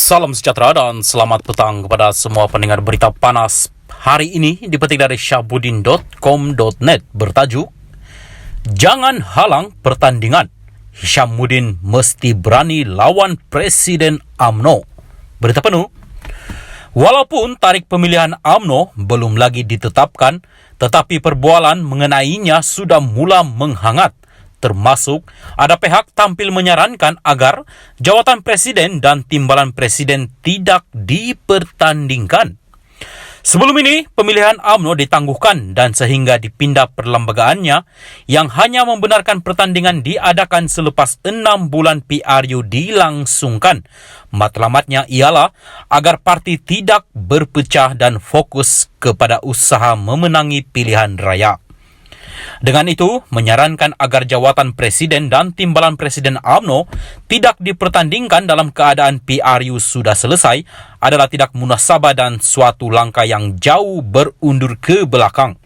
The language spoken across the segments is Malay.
Salam sejahtera dan selamat petang kepada semua pendengar berita panas. Hari ini dipetik dari syahbudin.com.net bertajuk Jangan halang pertandingan, Hishamuddin mesti berani lawan Presiden UMNO. Berita penuh. Walaupun tarikh pemilihan UMNO belum lagi ditetapkan, tetapi perbualan mengenainya sudah mula menghangat. Termasuk ada pihak tampil menyarankan agar jawatan presiden dan timbalan presiden tidak dipertandingkan. Sebelum ini, pemilihan UMNO ditangguhkan dan sehingga dipindah perlembagaannya yang hanya membenarkan pertandingan diadakan selepas 6 bulan PRU dilangsungkan. Matlamatnya ialah agar parti tidak berpecah dan fokus kepada usaha memenangi pilihan raya. Dengan itu, menyarankan agar jawatan presiden dan timbalan presiden UMNO tidak dipertandingkan dalam keadaan PRU sudah selesai adalah tidak munasabah dan suatu langkah yang jauh berundur ke belakang.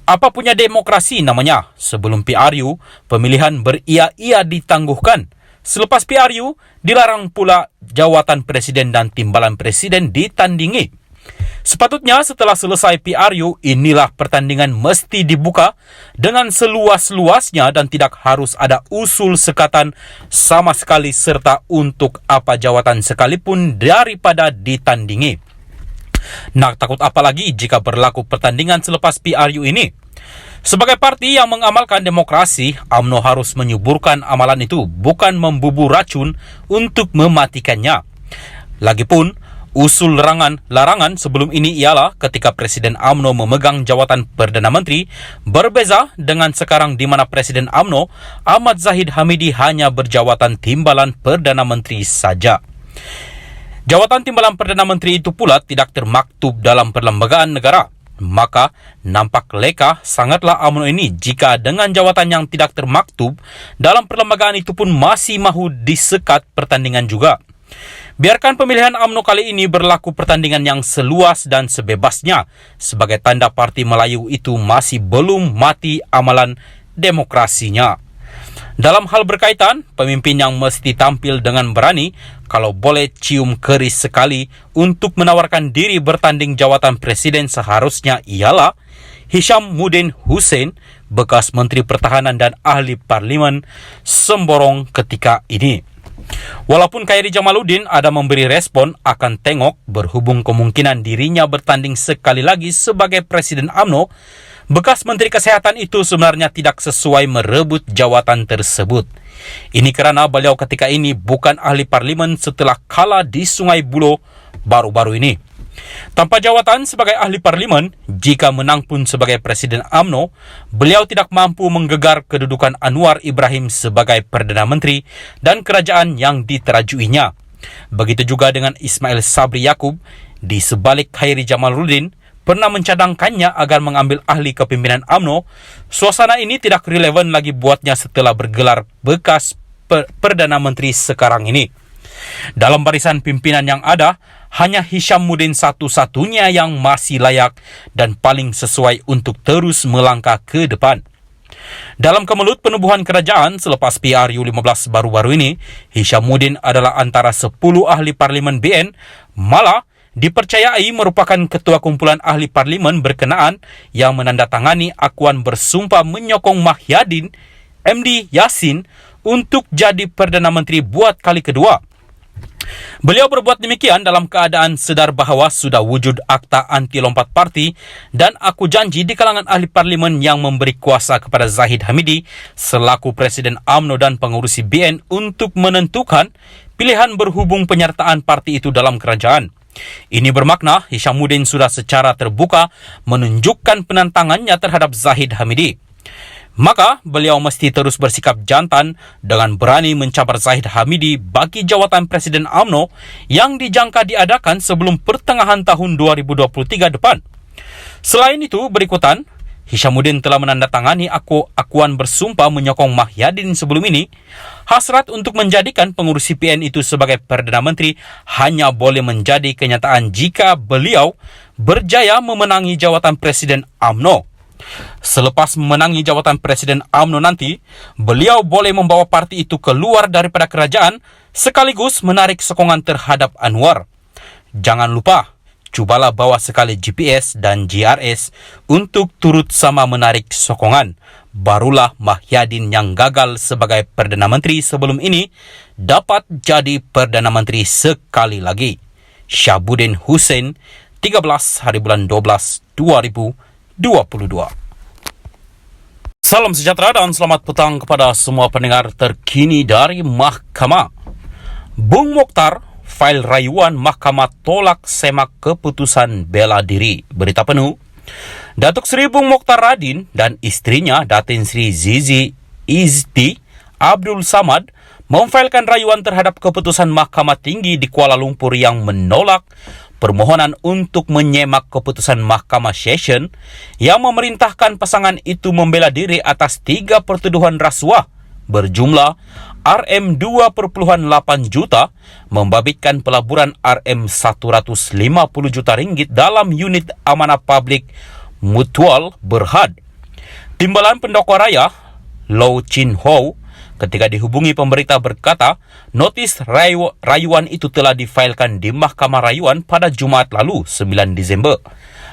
Apa punya demokrasi namanya? Sebelum PRU, pemilihan beria-ia ditangguhkan. Selepas PRU, dilarang pula jawatan presiden dan timbalan presiden ditandingi. Sepatutnya setelah selesai PRU, inilah pertandingan mesti dibuka dengan seluas-luasnya dan tidak harus ada usul sekatan sama sekali serta untuk apa jawatan sekalipun daripada ditandingi. Nak takut apa lagi jika berlaku pertandingan selepas PRU ini? Sebagai parti yang mengamalkan demokrasi, UMNO harus menyuburkan amalan itu, bukan membubur racun untuk mematikannya. Lagipun, usul larangan sebelum ini ialah ketika Presiden UMNO memegang jawatan Perdana Menteri, berbeza dengan sekarang di mana Presiden UMNO, Ahmad Zahid Hamidi, hanya berjawatan timbalan Perdana Menteri saja. Jawatan timbalan Perdana Menteri itu pula tidak termaktub dalam perlembagaan negara. Maka nampak leka sangatlah UMNO ini jika dengan jawatan yang tidak termaktub dalam perlembagaan itu pun masih mahu disekat pertandingan juga. Biarkan pemilihan UMNO kali ini berlaku pertandingan yang seluas dan sebebasnya sebagai tanda Parti Melayu itu masih belum mati amalan demokrasinya. Dalam hal berkaitan, pemimpin yang mesti tampil dengan berani, kalau boleh cium keris sekali untuk menawarkan diri bertanding jawatan presiden seharusnya ialah Hishamuddin Hussein, bekas Menteri Pertahanan dan ahli parlimen Semborong ketika ini. Walaupun Khairi Jamaluddin ada memberi respon akan tengok berhubung kemungkinan dirinya bertanding sekali lagi sebagai Presiden UMNO, bekas Menteri Kesehatan itu sebenarnya tidak sesuai merebut jawatan tersebut. Ini kerana beliau ketika ini bukan ahli parlimen setelah kalah di Sungai Buloh baru-baru ini. Tanpa jawatan sebagai ahli parlimen, jika menang pun sebagai Presiden UMNO, beliau tidak mampu menggegar kedudukan Anwar Ibrahim sebagai Perdana Menteri dan kerajaan yang diterajuinya. Begitu juga dengan Ismail Sabri Yaakob, di sebalik Khairi Jamaluddin pernah mencadangkannya agar mengambil ahli kepimpinan UMNO. Suasana ini tidak relevan lagi buatnya setelah bergelar bekas Perdana Menteri sekarang ini. Dalam barisan pimpinan yang ada, hanya Hishamuddin satu-satunya yang masih layak dan paling sesuai untuk terus melangkah ke depan. Dalam kemelut penubuhan kerajaan selepas PRU 15 baru-baru ini, Hishamuddin adalah antara 10 ahli parlimen BN, malah dipercayai merupakan ketua kumpulan ahli parlimen berkenaan yang menandatangani akuan bersumpah menyokong Mahyadin MD Yassin untuk jadi Perdana Menteri buat kali kedua. Beliau berbuat demikian dalam keadaan sedar bahawa sudah wujud akta anti lompat parti dan aku janji di kalangan ahli parlimen yang memberi kuasa kepada Zahid Hamidi selaku Presiden UMNO dan pengurusi BN untuk menentukan pilihan berhubung penyertaan parti itu dalam kerajaan. Ini bermakna Hishamuddin sudah secara terbuka menunjukkan penentangannya terhadap Zahid Hamidi. Maka beliau mesti terus bersikap jantan dengan berani mencabar Zahid Hamidi bagi jawatan Presiden UMNO yang dijangka diadakan sebelum pertengahan tahun 2023 depan. Selain itu, berikutan, Hishamuddin telah menandatangani akuan bersumpah menyokong Mahyadin sebelum ini. Hasrat untuk menjadikan pengurusi PN itu sebagai Perdana Menteri hanya boleh menjadi kenyataan jika beliau berjaya memenangi jawatan Presiden UMNO. Selepas menangi jawatan Presiden UMNO nanti, beliau boleh membawa parti itu keluar daripada kerajaan sekaligus menarik sokongan terhadap Anwar. Jangan lupa, cubalah bawa sekali GPS dan GRS untuk turut sama menarik sokongan. Barulah Mahyadin yang gagal sebagai Perdana Menteri sebelum ini dapat jadi Perdana Menteri sekali lagi. Syabuddin Hussein, 13 hari bulan 12, 2022. Salam sejahtera dan selamat petang kepada semua pendengar terkini dari Mahkamah. Bung Mokhtar, fail rayuan Mahkamah tolak semak keputusan bela diri. Berita penuh. Datuk Seri Bung Mokhtar Radin dan istrinya Datin Sri Zizi Izti Abdul Samad memfailkan rayuan terhadap keputusan Mahkamah Tinggi di Kuala Lumpur yang menolak permohonan untuk menyemak keputusan Mahkamah Session yang memerintahkan pasangan itu membela diri atas 3 pertuduhan rasuah berjumlah RM2.8 juta membabitkan pelaburan RM150 juta ringgit dalam unit amanah publik Mutual Berhad. Timbalan Pendakwa Raya Low Chin Ho ketika dihubungi pemberita berkata, notis rayuan itu telah difailkan di Mahkamah Rayuan pada Jumaat lalu, 9 Disember.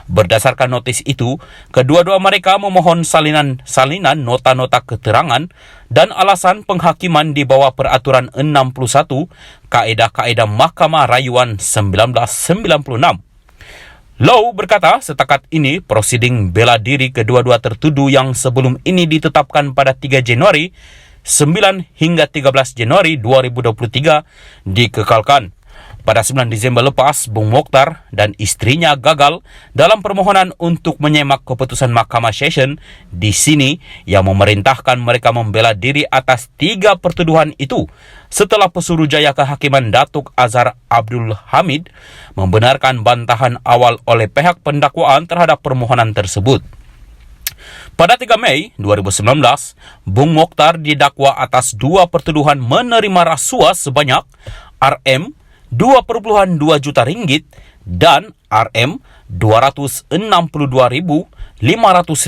Berdasarkan notis itu, kedua-dua mereka memohon salinan nota-nota keterangan dan alasan penghakiman di bawah Peraturan 61 Kaedah-Kaedah Mahkamah Rayuan 1996. Low berkata, setakat ini prosiding bela diri kedua-dua tertuduh yang sebelum ini ditetapkan pada 3 Januari 9 hingga 13 Januari 2023 dikekalkan. Pada 9 Disember lepas, Bung Mokhtar dan istrinya gagal dalam permohonan untuk menyemak keputusan Mahkamah Session di sini yang memerintahkan mereka membela diri atas 3 pertuduhan itu setelah Pesuruhjaya Kehakiman Datuk Azhar Abdul Hamid membenarkan bantahan awal oleh pihak pendakwaan terhadap permohonan tersebut. Pada 3 Mei 2019, Bung Mokhtar didakwa atas 2 pertuduhan menerima rasuah sebanyak RM2.2 juta ringgit dan RM262.500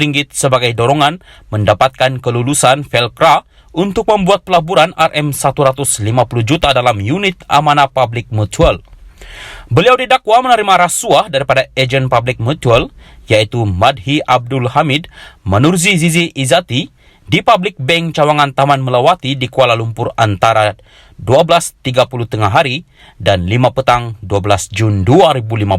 ringgit sebagai dorongan mendapatkan kelulusan Felkra untuk membuat pelaburan RM150 juta dalam unit amanah publik Mutual. Beliau didakwa menerima rasuah daripada ejen publik Mutual iaitu Madhi Abdul Hamid Manurzi Zizi Izati di Public Bank Cawangan Taman Melawati di Kuala Lumpur antara 12.30 tengah hari dan 5 petang 12 Jun 2015.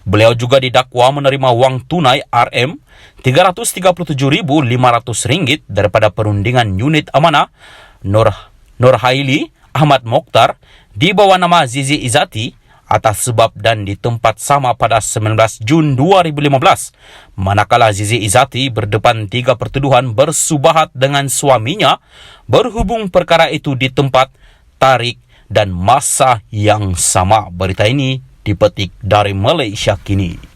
Beliau juga didakwa menerima wang tunai RM337.500 daripada perundingan unit amanah Nurhaili Ahmad Mokhtar di bawah nama Zizi Izati atas sebab dan di tempat sama pada 19 Jun 2015, manakala Zizi Izati berdepan 3 pertuduhan bersubahat dengan suaminya berhubung perkara itu di tempat, tarikh dan masa yang sama. Berita ini dipetik dari Malaysia Kini.